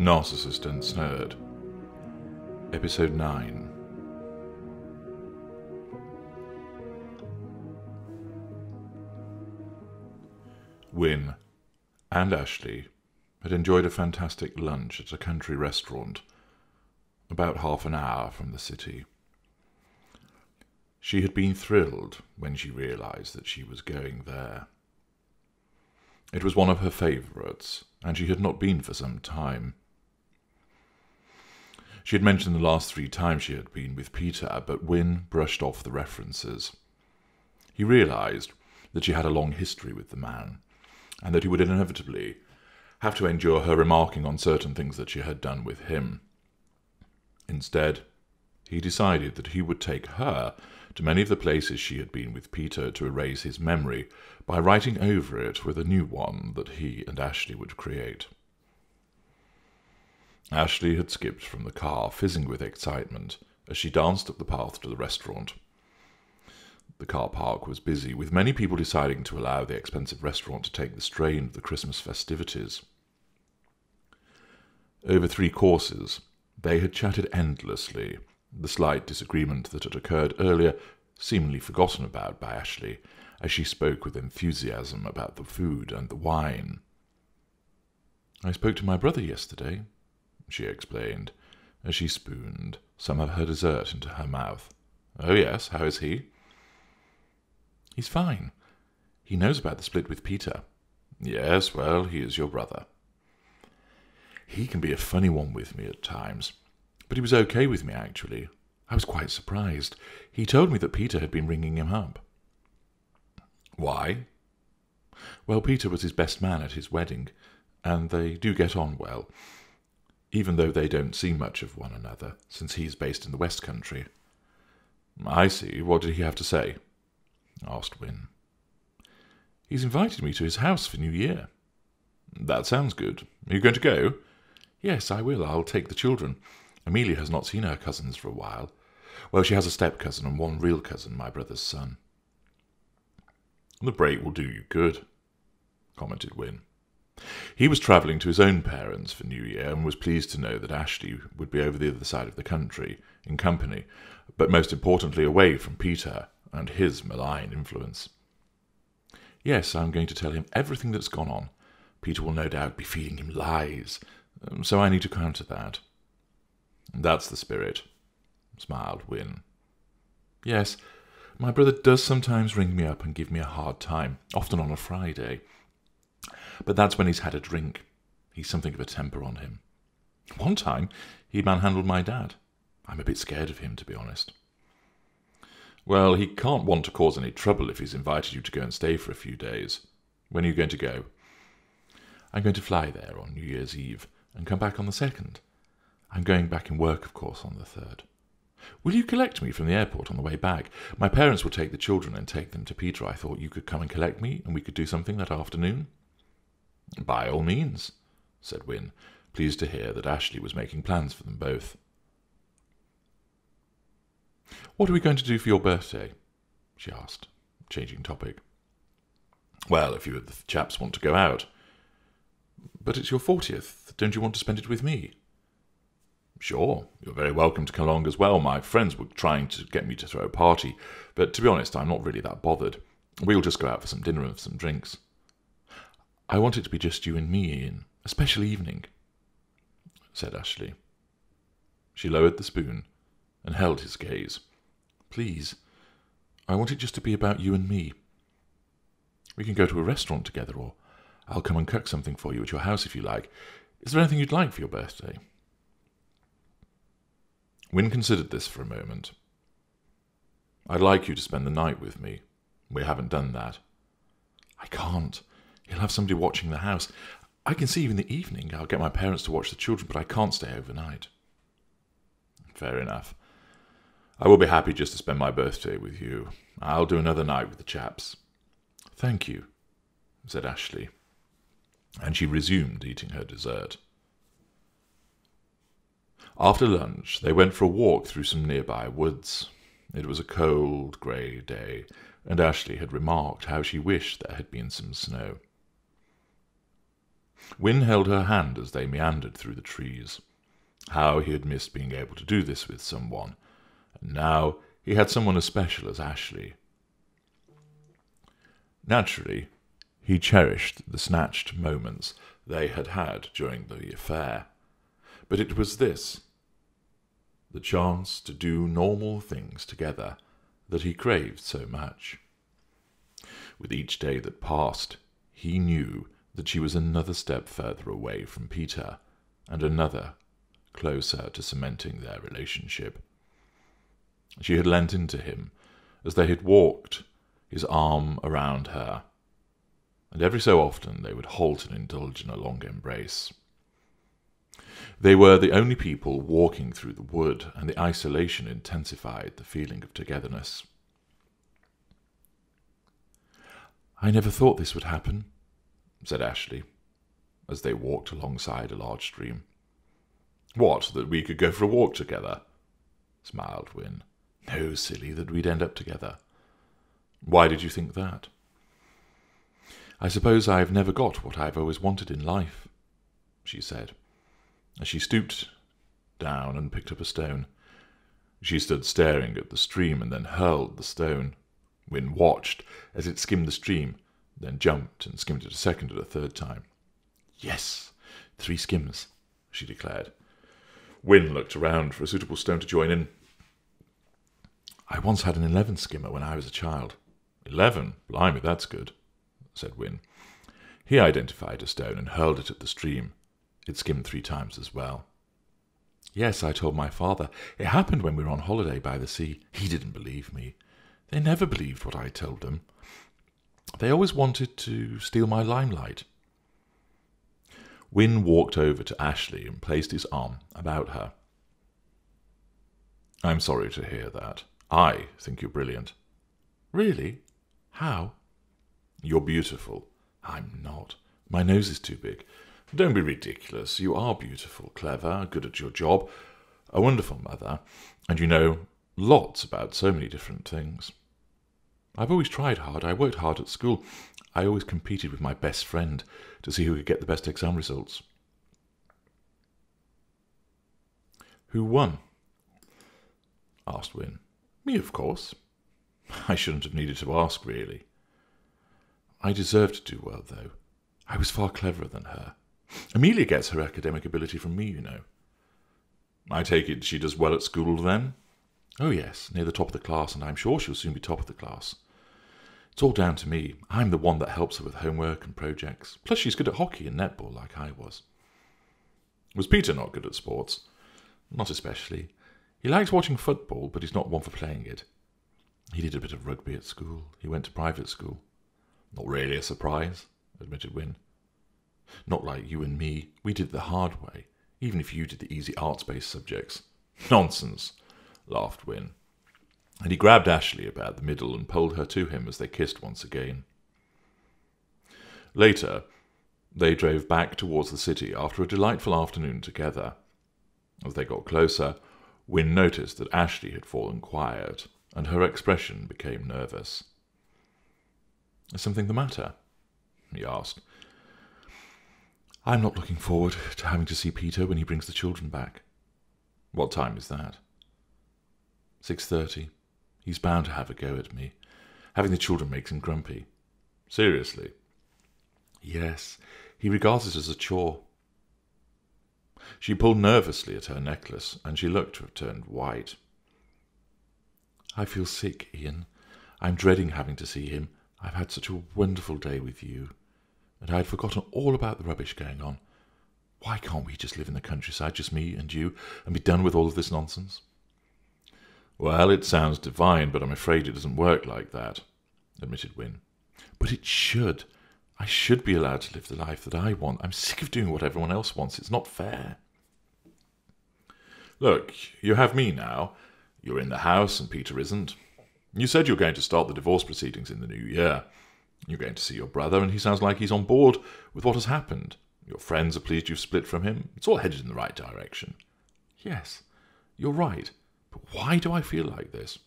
Narcissist and Ensnared, Episode 9. Wynne and Ashleigh had enjoyed a fantastic lunch at a country restaurant, about half an hour from the city. She had been thrilled when she realised that she was going there. It was one of her favourites, and she had not been for some time. She had mentioned the last 3 times she had been with Peter, but Wynne brushed off the references. He realised that she had a long history with the man, and that he would inevitably have to endure her remarking on certain things that she had done with him. Instead, he decided that he would take her to many of the places she had been with Peter to erase his memory by writing over it with a new one that he and Ashleigh would create. Ashleigh had skipped from the car, fizzing with excitement, as she danced up the path to the restaurant. The car park was busy, with many people deciding to allow the expensive restaurant to take the strain of the Christmas festivities. Over 3 courses, they had chatted endlessly, the slight disagreement that had occurred earlier seemingly forgotten about by Ashleigh, as she spoke with enthusiasm about the food and the wine. "I spoke to my brother yesterday," she explained, as she spooned some of her dessert into her mouth. "Oh yes, how is he?" "He's fine. He knows about the split with Peter." "Yes, well, he is your brother." "He can be a funny one with me at times, but he was okay with me, actually. I was quite surprised. He told me that Peter had been ringing him up." "Why?" "Well, Peter was his best man at his wedding, and they do get on well, even though they don't see much of one another, since he's based in the West Country." "I see. What did he have to say?" asked Wynne. "He's invited me to his house for New Year." "That sounds good. Are you going to go?" "Yes, I will. I'll take the children. Amelia has not seen her cousins for a while. Well, she has a step-cousin and one real cousin, my brother's son." "The break will do you good," commented Wynne. He was travelling to his own parents for New Year, and was pleased to know that Ashleigh would be over the other side of the country, in company, but most importantly away from Peter and his malign influence. "Yes, I'm going to tell him everything that's gone on. Peter will no doubt be feeding him lies, so I need to counter that." "That's the spirit," smiled Wynne. "Yes, my brother does sometimes ring me up and give me a hard time, often on a Friday. But that's when he's had a drink. He's something of a temper on him. One time, he manhandled my dad. I'm a bit scared of him, to be honest." "Well, he can't want to cause any trouble if he's invited you to go and stay for a few days. When are you going to go?" "I'm going to fly there on New Year's Eve and come back on the 2nd. I'm going back in work, of course, on the 3rd. Will you collect me from the airport on the way back? My parents will take the children and take them to Peter. I thought you could come and collect me, and we could do something that afternoon." "By all means," said Wynne, pleased to hear that Ashleigh was making plans for them both. "What are we going to do for your birthday?" she asked, changing topic. "Well, if you and the chaps want to go out." "But it's your 40th. Don't you want to spend it with me?" "Sure, you're very welcome to come along as well. My friends were trying to get me to throw a party, but to be honest, I'm not really that bothered. We'll just go out for some dinner and some drinks." "I want it to be just you and me, Ian. A special evening," said Ashleigh. She lowered the spoon and held his gaze. "Please, I want it just to be about you and me. We can go to a restaurant together, or I'll come and cook something for you at your house if you like. Is there anything you'd like for your birthday?" Wynne considered this for a moment. "I'd like you to spend the night with me. We haven't done that." "I can't. He'll have somebody watching the house. I can see you in the evening. I'll get my parents to watch the children, but I can't stay overnight." "Fair enough. I will be happy just to spend my birthday with you. I'll do another night with the chaps." "Thank you," said Ashleigh, and she resumed eating her dessert. After lunch, they went for a walk through some nearby woods. It was a cold, grey day, and Ashleigh had remarked how she wished there had been some snow. Wynne held her hand as they meandered through the trees. How he had missed being able to do this with someone, and now he had someone as special as Ashleigh. Naturally, he cherished the snatched moments they had had during the affair, but it was this, the chance to do normal things together, that he craved so much. With each day that passed, he knew that she was another step further away from Peter, and another closer to cementing their relationship. She had leant into him as they had walked, his arm around her, and every so often they would halt and indulge in a long embrace. They were the only people walking through the wood, and the isolation intensified the feeling of togetherness. "I never thought this would happen," said Ashleigh, as they walked alongside a large stream. "What, that we could go for a walk together?" smiled Wynne. "No, silly, that we'd end up together." "Why did you think that?" "I suppose I've never got what I've always wanted in life," she said, as she stooped down and picked up a stone. She stood staring at the stream and then hurled the stone. Wynne watched as it skimmed the stream, then jumped and skimmed it a second and a third time. "Yes, 3 skims," she declared. Wynne looked around for a suitable stone to join in. "I once had an 11 skimmer when I was a child." 11? Blimey, that's good," said Wynne. He identified a stone and hurled it at the stream. It skimmed 3 times as well. "Yes, I told my father. It happened when we were on holiday by the sea. He didn't believe me. They never believed what I told them. They always wanted to steal my limelight." Wynne walked over to Ashleigh and placed his arm about her. "I'm sorry to hear that. I think you're brilliant." "Really? How?" "You're beautiful." "I'm not. My nose is too big." "Don't be ridiculous. You are beautiful, clever, good at your job, a wonderful mother, and you know lots about so many different things." "I've always tried hard. I worked hard at school. I always competed with my best friend to see who could get the best exam results." "Who won?" asked Wynne. "Me, of course." "I shouldn't have needed to ask, really." "I deserved to do well, though. I was far cleverer than her. Amelia gets her academic ability from me, you know." "I take it she does well at school, then?" "Oh, yes, near the top of the class, and I'm sure she'll soon be top of the class. It's all down to me. I'm the one that helps her with homework and projects. Plus she's good at hockey and netball like I was." "Was Peter not good at sports?" "Not especially. He likes watching football, but he's not one for playing it. He did a bit of rugby at school. He went to private school." "Not really a surprise," admitted Wynne. "Not like you and me. We did it the hard way, even if you did the easy arts-based subjects." "Nonsense," laughed Wynne. And he grabbed Ashleigh about the middle and pulled her to him as they kissed once again. Later, they drove back towards the city after a delightful afternoon together. As they got closer, Wynne noticed that Ashleigh had fallen quiet, and her expression became nervous. "Is something the matter?" he asked. "I'm not looking forward to having to see Peter when he brings the children back." "What time is that?" 6:30. He's bound to have a go at me. Having the children makes him grumpy." "Seriously?" "Yes. He regards it as a chore." She pulled nervously at her necklace, and she looked to have turned white. "I feel sick, Ian. I'm dreading having to see him. I've had such a wonderful day with you, and I had forgotten all about the rubbish going on. Why can't we just live in the countryside, just me and you, and be done with all of this nonsense?" "Well, it sounds divine, but I'm afraid it doesn't work like that," admitted Wynne. "But it should. I should be allowed to live the life that I want. I'm sick of doing what everyone else wants. It's not fair." "Look, you have me now. You're in the house and Peter isn't. You said you're going to start the divorce proceedings in the new year. You're going to see your brother, and he sounds like he's on board with what has happened. Your friends are pleased you've split from him. It's all headed in the right direction." "Yes, you're right. But why do I feel like this?"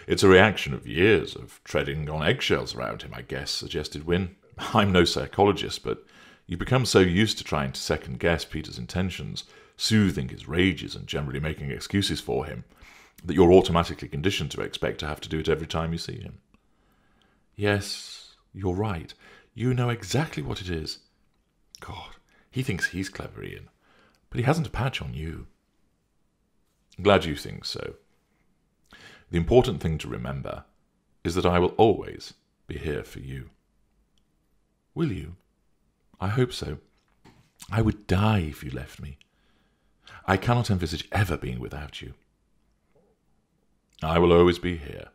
"It's a reaction of years of treading on eggshells around him, I guess," suggested Wynne. "I'm no psychologist, but You become so used to trying to second-guess Peter's intentions, soothing his rages and generally making excuses for him, that you're automatically conditioned to expect to have to do it every time you see him. Yes, you're right. You know exactly what it is. God, he thinks he's clever, Ian, but he hasn't a patch on you. Glad you think so. The important thing to remember is that I will always be here for you. Will you? I hope so. I would die if you left me. I cannot envisage ever being without you. I will always be here,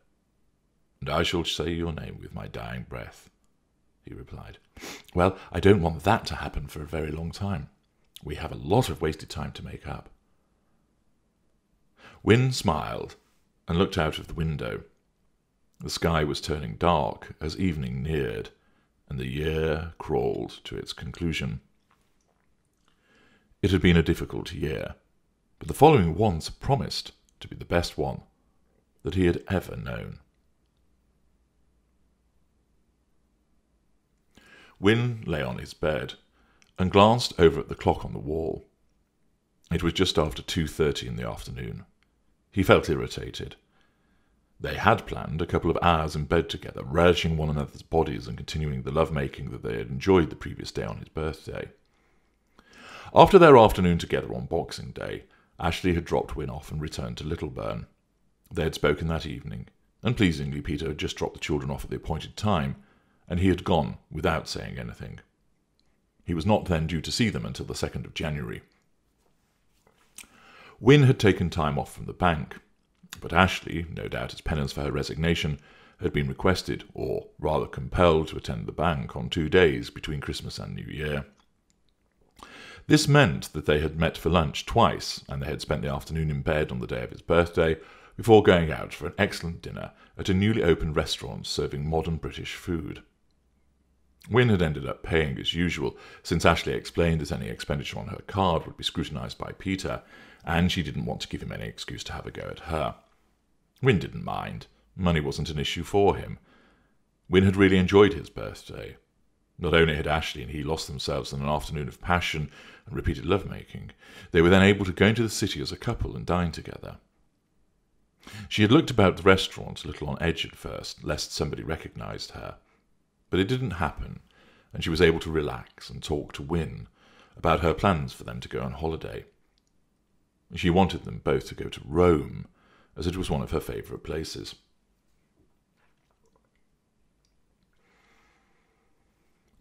and I shall say your name with my dying breath, he replied. Well, I don't want that to happen for a very long time. We have a lot of wasted time to make up. Wynne smiled and looked out of the window. The sky was turning dark as evening neared, and the year crawled to its conclusion. It had been a difficult year, but the following one promised to be the best one that he had ever known. Wynne lay on his bed and glanced over at the clock on the wall. It was just after 2:30 in the afternoon. He felt irritated. They had planned a couple of hours in bed together, relishing one another's bodies and continuing the love-making that they had enjoyed the previous day on his birthday. After their afternoon together on Boxing Day, Ashleigh had dropped Wynne off and returned to Littleburn. They had spoken that evening, and pleasingly Peter had just dropped the children off at the appointed time, and he had gone without saying anything. He was not then due to see them until the 2nd of January. Wynne had taken time off from the bank, but Ashleigh, no doubt as penance for her resignation, had been requested, or rather compelled, to attend the bank on 2 days between Christmas and New Year. This meant that they had met for lunch twice, and they had spent the afternoon in bed on the day of his birthday, before going out for an excellent dinner at a newly opened restaurant serving modern British food. Wynne had ended up paying as usual, since Ashleigh explained that any expenditure on her card would be scrutinised by Peter, and she didn't want to give him any excuse to have a go at her. Wynne didn't mind. Money wasn't an issue for him. Wynne had really enjoyed his birthday. Not only had Ashleigh and he lost themselves in an afternoon of passion and repeated love-making, they were then able to go into the city as a couple and dine together. She had looked about the restaurant a little on edge at first, lest somebody recognised her. But it didn't happen, and she was able to relax and talk to Wynne about her plans for them to go on holiday. She wanted them both to go to Rome, as it was one of her favourite places.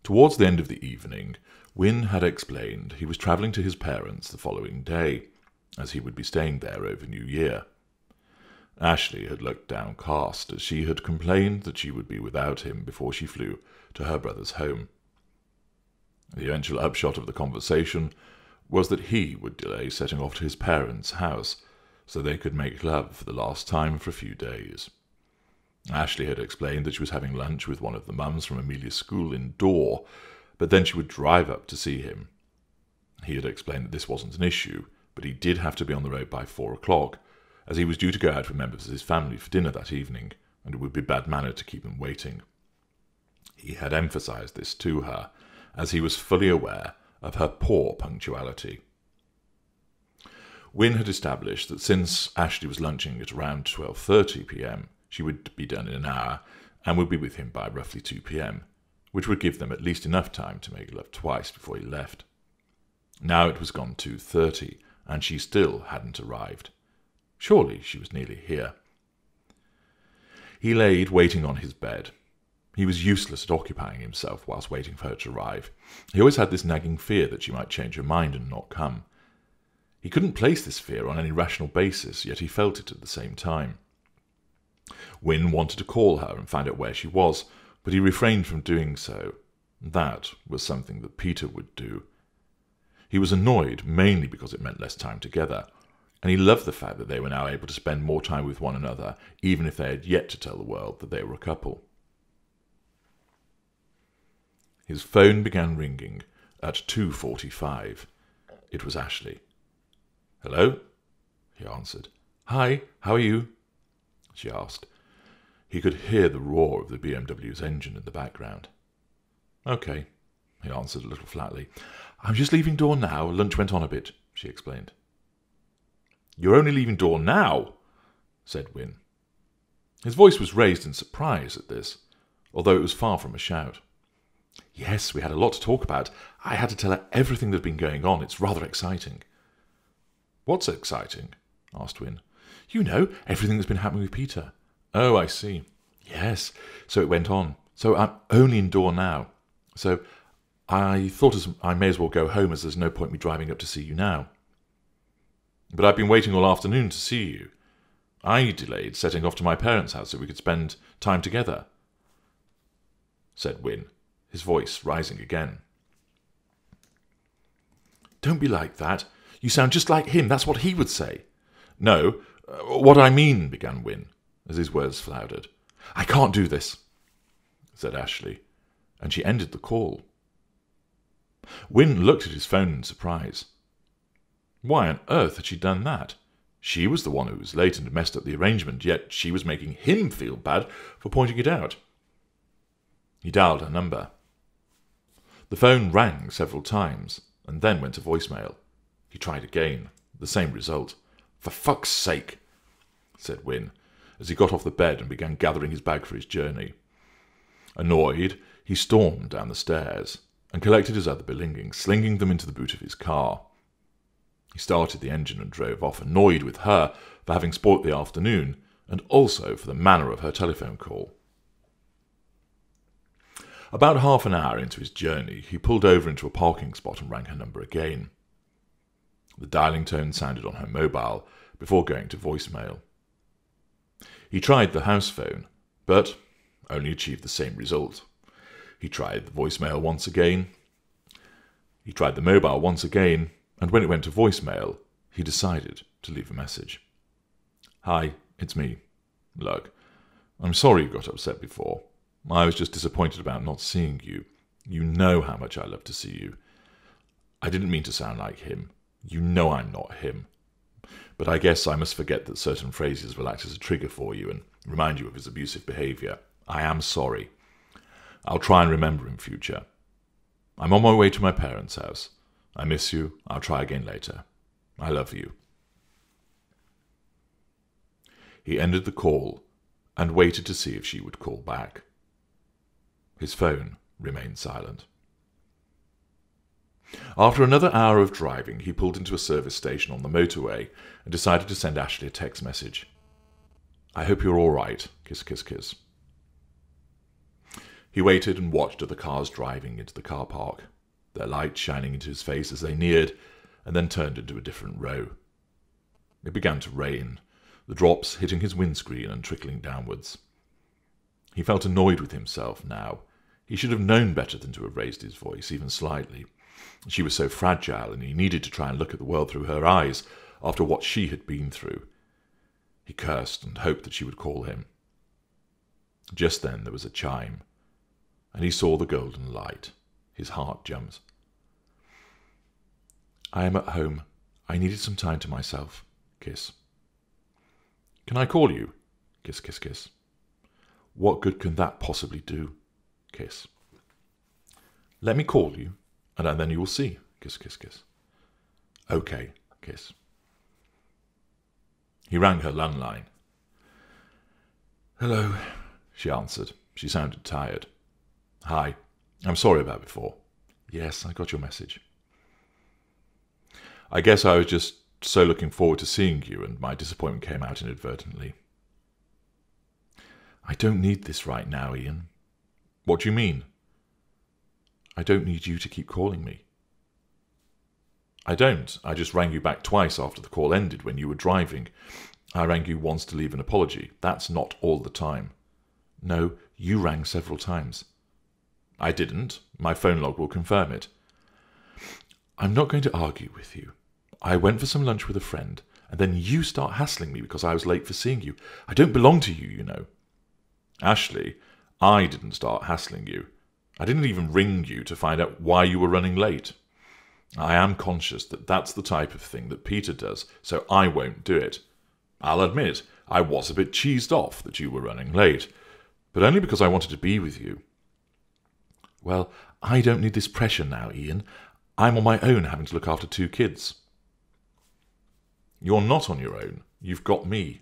Towards the end of the evening, Wynne had explained he was travelling to his parents the following day, as he would be staying there over New Year. Ashleigh had looked downcast, as she had complained that she would be without him before she flew to her brother's home. The eventual upshot of the conversation was that he would delay setting off to his parents' house, so they could make love for the last time for a few days. Ashleigh had explained that she was having lunch with one of the mums from Amelia's school indoor, but then she would drive up to see him. He had explained that this wasn't an issue, but he did have to be on the road by 4 o'clock, as he was due to go out with members of his family for dinner that evening, and it would be bad manner to keep him waiting. He had emphasised this to her, as he was fully aware of her poor punctuality. Wynne had established that since Ashleigh was lunching at around 12:30 p.m, she would be done in an hour, and would be with him by roughly 2 p.m, which would give them at least enough time to make love twice before he left. Now it was gone 2:30, and she still hadn't arrived. Surely she was nearly here. He laid waiting on his bed. He was useless at occupying himself whilst waiting for her to arrive. He always had this nagging fear that she might change her mind and not come. He couldn't place this fear on any rational basis, yet he felt it at the same time. Wynne wanted to call her and find out where she was, but he refrained from doing so. That was something that Peter would do. He was annoyed mainly because it meant less time together, and he loved the fact that they were now able to spend more time with one another, even if they had yet to tell the world that they were a couple. His phone began ringing at 2:45. It was Ashleigh. "Hello?" he answered. "Hi, how are you?" she asked. He could hear the roar of the BMW's engine in the background. "Okay," he answered a little flatly. I'm just leaving door now. Lunch went on a bit, she explained. You're only leaving door now, said Wynne. His voice was raised in surprise at this, although it was far from a shout. Yes, we had a lot to talk about. I had to tell her everything that had been going on. It's rather exciting. What's exciting? Asked Wynne. You know, everything that's been happening with Peter. Oh, I see. Yes, so it went on. So I'm only indoor now. So I thought I may as well go home, as there's no point me driving up to see you now. But I've been waiting all afternoon to see you. I delayed setting off to my parents' house so we could spend time together, said Wynne, his voice rising again. Don't be like that. You sound just like him. That's what he would say. No, what I mean, began Wynne, as his words floundered. I can't do this, said Ashleigh, and she ended the call. Wynne looked at his phone in surprise. Why on earth had she done that? She was the one who was late and had messed up the arrangement, yet she was making him feel bad for pointing it out. He dialed her number. The phone rang several times, and then went to voicemail. He tried again, the same result. For fuck's sake, said Wynne, as he got off the bed and began gathering his bag for his journey. Annoyed, he stormed down the stairs and collected his other belongings, slinging them into the boot of his car. He started the engine and drove off, annoyed with her for having spoilt the afternoon, and also for the manner of her telephone call. About half an hour into his journey, he pulled over into a parking spot and rang her number again. The dialing tone sounded on her mobile before going to voicemail. He tried the house phone, but only achieved the same result. He tried the voicemail once again. He tried the mobile once again, and when it went to voicemail, he decided to leave a message. Hi, it's me. Look, I'm sorry you got upset before. I was just disappointed about not seeing you. You know how much I love to see you. I didn't mean to sound like him. You know I'm not him. But I guess I must forget that certain phrases will act as a trigger for you and remind you of his abusive behaviour. I am sorry. I'll try and remember in future. I'm on my way to my parents' house. I miss you. I'll try again later. I love you. He ended the call and waited to see if she would call back. His phone remained silent. After another hour of driving, he pulled into a service station on the motorway and decided to send Ashleigh a text message. I hope you're all right. Kiss, kiss, kiss. He waited and watched the cars driving into the car park, their light shining into his face as they neared, and then turned into a different row. It began to rain, the drops hitting his windscreen and trickling downwards. He felt annoyed with himself now. He should have known better than to have raised his voice, even slightly. She was so fragile, and he needed to try and look at the world through her eyes after what she had been through. He cursed and hoped that she would call him. Just then there was a chime, and he saw the golden light. His heart jumped. I am at home. I needed some time to myself. Kiss. Can I call you? Kiss, kiss, kiss. What good can that possibly do? Kiss. Let me call you, and then you will see. Kiss, kiss, kiss. Okay, kiss. He rang her landline. Hello, she answered. She sounded tired. Hi, I'm sorry about before. Yes, I got your message. I guess I was just so looking forward to seeing you, and my disappointment came out inadvertently. I don't need this right now, Ian. What do you mean? I don't need you to keep calling me. I don't. I just rang you back twice after the call ended when you were driving. I rang you once to leave an apology. That's not all the time. No, you rang several times. I didn't. My phone log will confirm it. I'm not going to argue with you. I went for some lunch with a friend, and then you start hassling me because I was late for seeing you. I don't belong to you, you know. Ashleigh, I didn't start hassling you. I didn't even ring you to find out why you were running late. I am conscious that that's the type of thing that Peter does, so I won't do it. I'll admit, I was a bit cheesed off that you were running late, but only because I wanted to be with you. Well, I don't need this pressure now, Ian. I'm on my own having to look after 2 kids. You're not on your own. You've got me.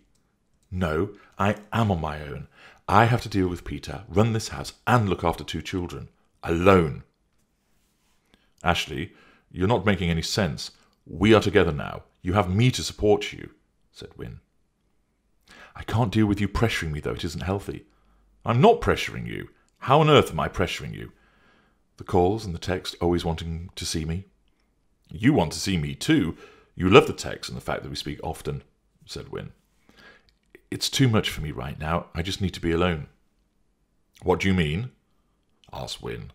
No, I am on my own. I have to deal with Peter, run this house, and look after 2 children. Alone. Ashleigh, you're not making any sense. We are together now. You have me to support you, said Wynne. I can't deal with you pressuring me, though. It isn't healthy. I'm not pressuring you. How on earth am I pressuring you? The calls and the text always wanting to see me. You want to see me too. You love the text and the fact that we speak often, said Wynne. It's too much for me right now. I just need to be alone. What do you mean? Asked Wynne.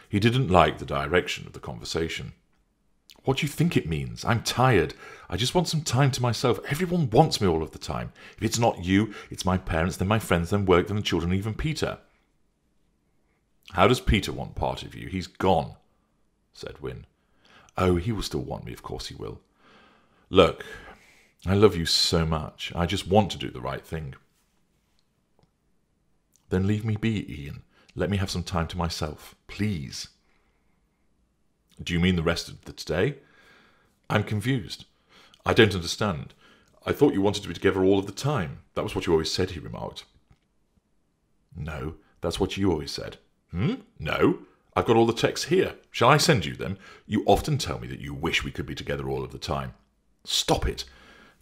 He didn't like the direction of the conversation. What do you think it means? I'm tired. I just want some time to myself. Everyone wants me all of the time. If it's not you, it's my parents, then my friends, then work, then the children, even Peter. How does Peter want part of you? He's gone, said Wynne. Oh, he will still want me, of course he will. Look, I love you so much. I just want to do the right thing. Then leave me be, Ian. Let me have some time to myself, please. Do you mean the rest of the day? I'm confused. I don't understand. I thought you wanted to be together all of the time. That was what you always said, he remarked. No, that's what you always said. No, I've got all the texts here. Shall I send you them? You often tell me that you wish we could be together all of the time. Stop it.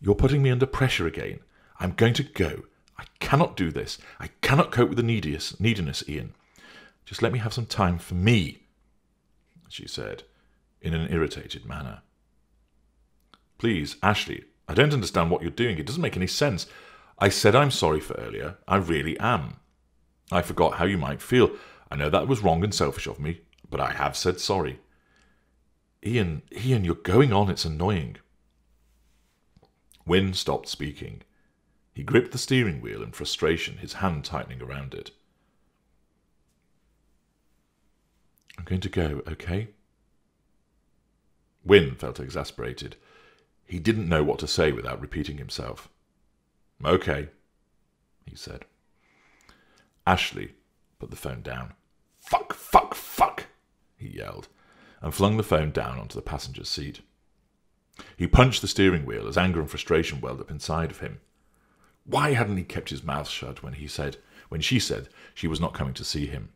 You're putting me under pressure again. I'm going to go. I cannot do this. I cannot cope with the neediness, Ian. Just let me have some time for me, she said, in an irritated manner. Please, Ashleigh, I don't understand what you're doing. It doesn't make any sense. I said I'm sorry for earlier. I really am. I forgot how you might feel. I know that was wrong and selfish of me, but I have said sorry. Ian, you're going on. It's annoying. Wynne stopped speaking. He gripped the steering wheel in frustration, his hand tightening around it. I'm going to go, okay? Wynne felt exasperated. He didn't know what to say without repeating himself. Okay, he said. Ashleigh put the phone down. Fuck, fuck, fuck, he yelled, and flung the phone down onto the passenger's seat. He punched the steering wheel as anger and frustration welled up inside of him. Why hadn't he kept his mouth shut when she said she was not coming to see him?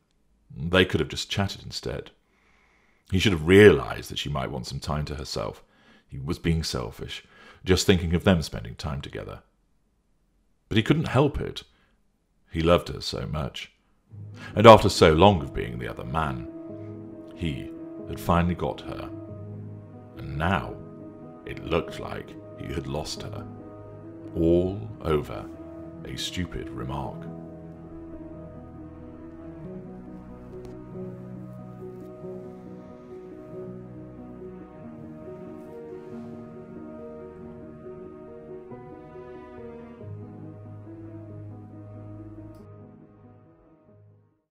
They could have just chatted instead. He should have realized that she might want some time to herself. He was being selfish, just thinking of them spending time together. But he couldn't help it. He loved her so much. And after so long of being the other man, he had finally got her. And now it looked like he had lost her. All over a stupid remark.